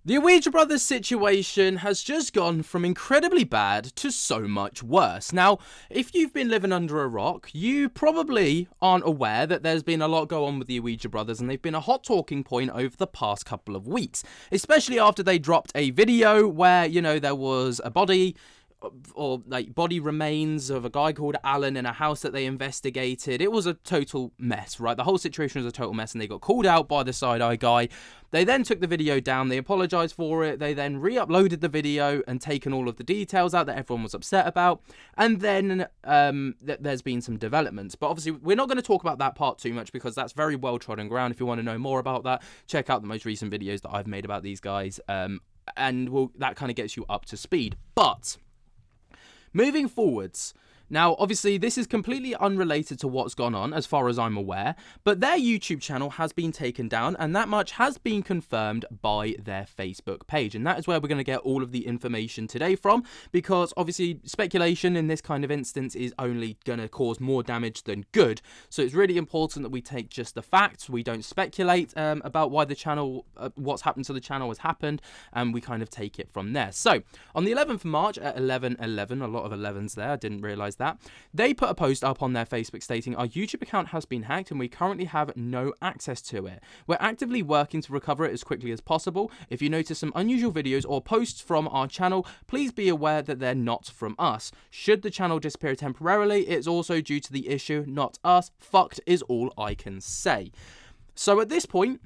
The Ouija brothers situation has just gone from incredibly bad to so much worse. Now, if you've been living under a rock, you probably aren't aware that there's been a lot go on with the Ouija brothers, and they've been a hot talking point over the past couple of weeks, especially after they dropped a video where, there was a body or like body remains of a guy called Alan in a house that they investigated. It was a total mess, right? The whole situation was a total mess, and they got called out by the side-eye guy. They then took the video down. They apologized for it. They then re-uploaded the video and taken all of the details out that everyone was upset about. And then there's been some developments. But obviously, we're not going to talk about that part too much because that's very well-trodden ground. If you want to know more about that, check out the most recent videos that I've made about these guys. And that kind of gets you up to speed. But moving forwards, now obviously this is completely unrelated to what's gone on as far as I'm aware, but their YouTube channel has been taken down, and that much has been confirmed by their Facebook page, and that is where we're going to get all of the information today from, because obviously speculation in this kind of instance is only going to cause more damage than good. So it's really important that we take just the facts. We don't speculate about why the channel, what's happened to the channel has happened, and we kind of take it from there. So on the 11th of March at 11:11, a lot of 11s there, I didn't realise that, they put a post up on their Facebook stating, "Our YouTube account has been hacked and we currently have no access to it. We're actively working to recover it as quickly as possible. If you notice some unusual videos or posts from our channel, please be aware that they're not from us. Should the channel disappear temporarily, it's also due to the issue, not us. Fucked is all I can say." So at this point,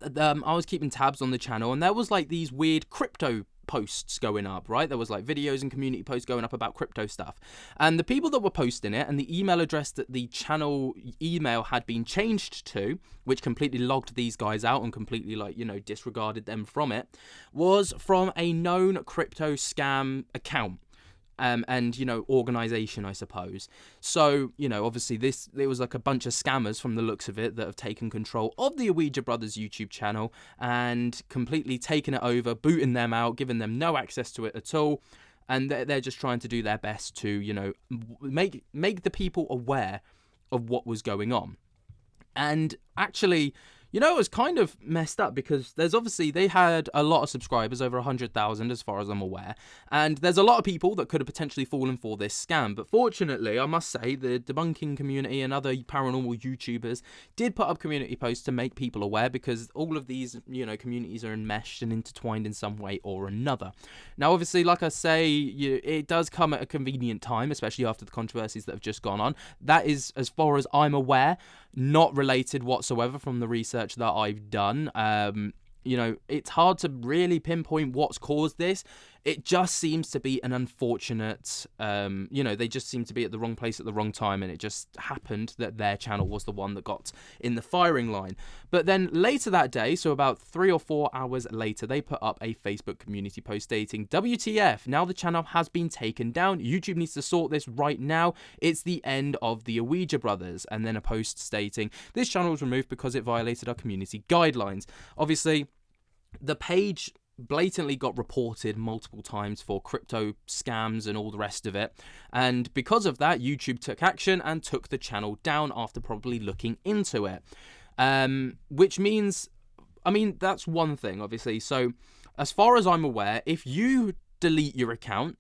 I was keeping tabs on the channel, and there was like these weird crypto posts going up, right? There was like videos and community posts going up about crypto stuff, and the people that were posting it and the email address that the channel email had been changed to, which completely logged these guys out and completely disregarded them from it, was from a known crypto scam account. And organization, I suppose. So obviously there was like a bunch of scammers from the looks of it that have taken control of the Ouija brothers YouTube channel and completely taken it over, booting them out, giving them no access to it at all, and they're just trying to do their best to make the people aware of what was going on. And actually, it was kind of messed up because they had a lot of subscribers, over 100,000 as far as I'm aware, and there's a lot of people that could have potentially fallen for this scam. But fortunately, I must say, the debunking community and other paranormal YouTubers did put up community posts to make people aware, because all of these, communities are enmeshed and intertwined in some way or another. Now, obviously, like I say, it does come at a convenient time, especially after the controversies that have just gone on. That is, as far as I'm aware, not related whatsoever from the research that I've done. It's hard to really pinpoint what's caused this. It just seems to be an unfortunate, they just seem to be at the wrong place at the wrong time, and it just happened that their channel was the one that got in the firing line. But then later that day, so about 3 or 4 hours later, they put up a Facebook community post stating, "WTF, now the channel has been taken down. YouTube needs to sort this right now. It's the end of the Ouija brothers." And then a post stating, "This channel was removed because it violated our community guidelines." Obviously, the page blatantly got reported multiple times for crypto scams and all the rest of it, and because of that, YouTube took action and took the channel down after probably looking into it, which means, that's one thing, obviously. So as far as I'm aware, if you delete your account,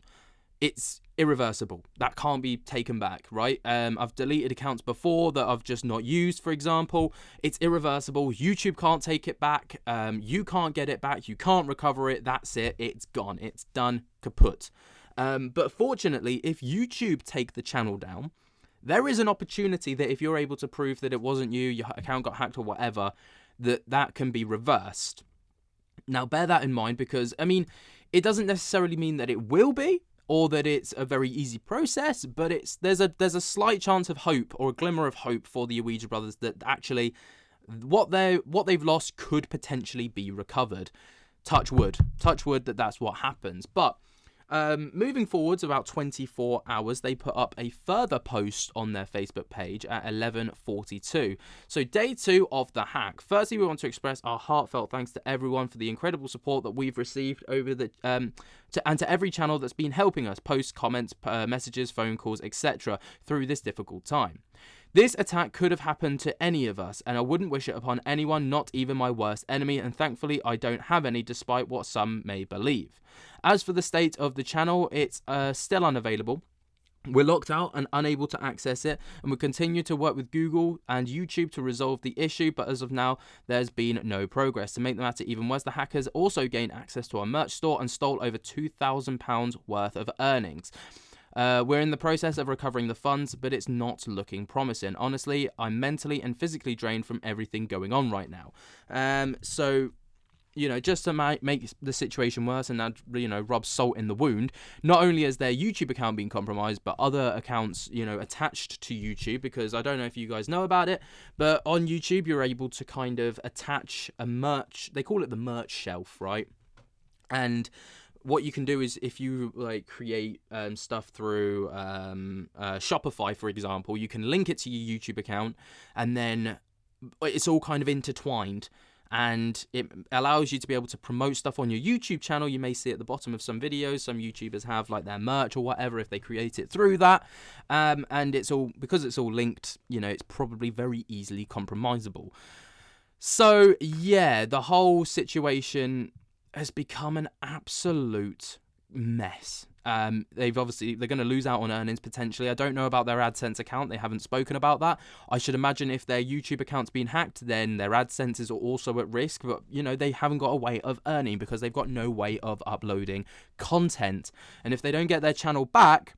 it's irreversible. That can't be taken back, right? I've deleted accounts before that I've just not used, for example. It's irreversible. YouTube can't take it back. You can't get it back. You can't recover it. That's it. It's gone. It's done. Kaput. But fortunately, if YouTube take the channel down, there is an opportunity that if you're able to prove that it wasn't you, your account got hacked or whatever, that can be reversed. Now, bear that in mind, because, it doesn't necessarily mean that it will be, or that it's a very easy process, but there's a slight chance of hope, or a glimmer of hope, for the Ouija brothers, that actually what they've lost could potentially be recovered. Touch wood that's what happens. But moving forwards about 24 hours, they put up a further post on their Facebook page at 11:42. So day 2 of the hack. Firstly, we want to express our heartfelt thanks to everyone for the incredible support that we've received over the and to every channel that's been helping us post comments, messages, phone calls, etc. through this difficult time. This attack could have happened to any of us, and I wouldn't wish it upon anyone, not even my worst enemy, and thankfully I don't have any, despite what some may believe. As for the state of the channel, it's still unavailable. We're locked out and unable to access it, and we continue to work with Google and YouTube to resolve the issue, but as of now, there's been no progress. To make the matter even worse, the hackers also gained access to our merch store and stole over £2,000 worth of earnings. We're in the process of recovering the funds, but it's not looking promising. Honestly, I'm mentally and physically drained from everything going on right now. So, just to make the situation worse and add, rub salt in the wound, not only has their YouTube account been compromised, but other accounts, attached to YouTube, because I don't know if you guys know about it, but on YouTube, you're able to kind of attach a merch, they call it the merch shelf, right? And what you can do is, if you create stuff through Shopify, for example, you can link it to your YouTube account, and then it's all kind of intertwined. And it allows you to be able to promote stuff on your YouTube channel. You may see at the bottom of some videos, some YouTubers have their merch or whatever if they create it through that. And it's all, because it's all linked, it's probably very easily compromisable. So yeah, the whole situation has become an absolute mess. They're going to lose out on earnings potentially. I don't know about their AdSense account. They haven't spoken about that. I should imagine if their YouTube account's been hacked, then their AdSense is also at risk. But, they haven't got a way of earning because they've got no way of uploading content. And if they don't get their channel back,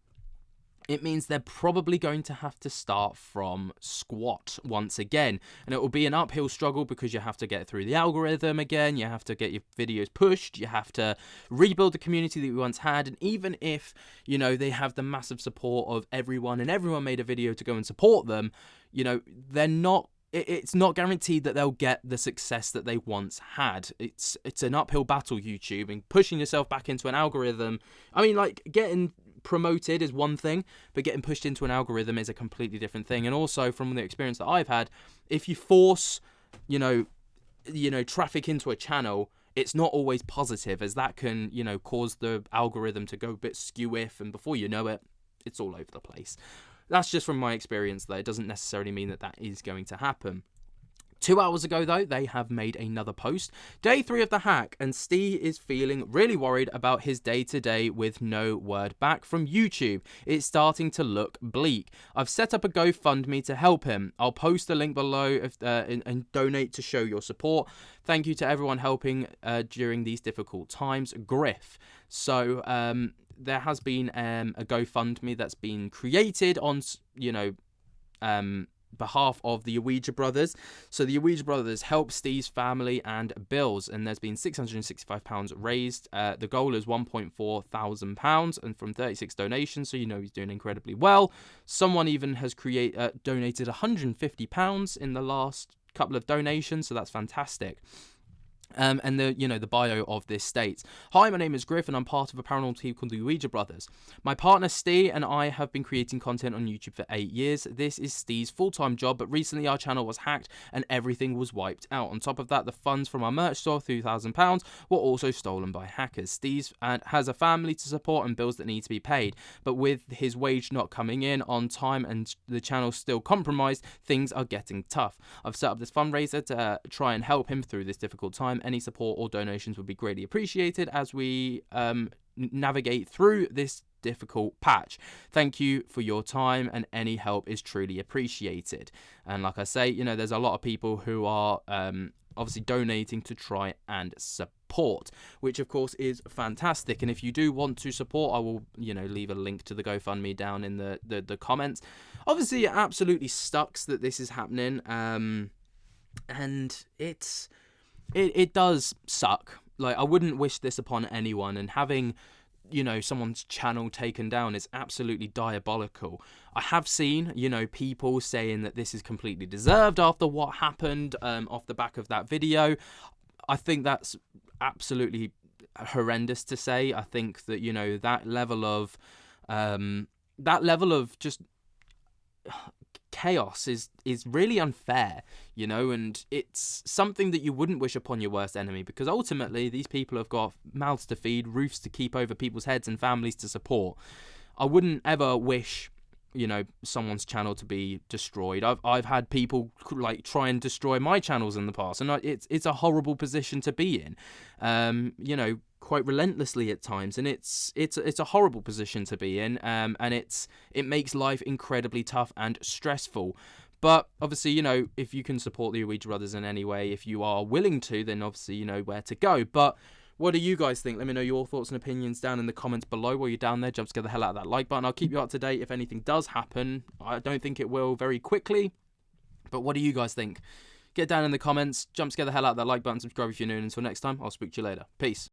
it means they're probably going to have to start from squat once again. And it will be an uphill struggle because you have to get through the algorithm again. You have to get your videos pushed. You have to rebuild the community that we once had. And even if, they have the massive support of everyone and everyone made a video to go and support them, they're not, it's not guaranteed that they'll get the success that they once had. It's an uphill battle, YouTube, and pushing yourself back into an algorithm. I mean, getting promoted is one thing, but getting pushed into an algorithm is a completely different thing. And also, from the experience that I've had, if you force, traffic into a channel, it's not always positive, as that can, cause the algorithm to go a bit skew-if, and before you know it, it's all over the place. That's just from my experience, though. It doesn't necessarily mean that is going to happen. 2 hours ago, though, they have made another post. Day 3 of the hack, and Steve is feeling really worried about his day-to-day with no word back from YouTube. It's starting to look bleak. I've set up a GoFundMe to help him. I'll post the link below and donate to show your support. Thank you to everyone helping during these difficult times. Griff. So, there has been a GoFundMe that's been created on, behalf of the Ouija brothers. So the Ouija brothers help Steve's family and bills, and there's been £665 raised. The goal is £1.4 thousand, and from 36 donations, so he's doing incredibly well. Someone even has donated £150 in the last couple of donations, so that's fantastic. And the bio of this states, "Hi, my name is Griff and I'm part of a paranormal team called the Ouija Brothers. My partner Steve and I have been creating content on YouTube for 8 years. This is Steve's full-time job, but recently our channel was hacked and everything was wiped out. On top of that, the funds from our merch store, £2,000, were also stolen by hackers. Steve has a family to support and bills that need to be paid, but with his wage not coming in on time and the channel still compromised, things are getting tough. I've set up this fundraiser to try and help him through this difficult time. Any support or donations would be greatly appreciated as we navigate through this difficult patch. Thank you for your time, and any help is truly appreciated." And like I say, there's a lot of people who are obviously donating to try and support, which of course is fantastic. And if you do want to support, I will leave a link to the GoFundMe down in the comments. Obviously, it absolutely sucks that this is happening, and it does suck. I wouldn't wish this upon anyone, and having someone's channel taken down is absolutely diabolical. I have seen people saying that this is completely deserved after what happened off the back of that video. I think that's absolutely horrendous to say. I think that that level of just chaos is really unfair, and it's something that you wouldn't wish upon your worst enemy, because ultimately these people have got mouths to feed, roofs to keep over people's heads, and families to support. I wouldn't ever wish someone's channel to be destroyed. I've had people like try and destroy my channels in the past, and it's a horrible position to be in, quite relentlessly at times, and it's a horrible position to be in, and it makes life incredibly tough and stressful. But obviously, if you can support the Ouija brothers in any way, if you are willing to, then obviously you know where to go. But what do you guys think? Let me know your thoughts and opinions down in the comments below. While you're down there, jump to get the hell out of that like button. I'll keep you up to date if anything does happen. I don't think it will very quickly. But what do you guys think? Get down in the comments. Jump to get the hell out of that like button. Subscribe if you're new. And until next time, I'll speak to you later. Peace.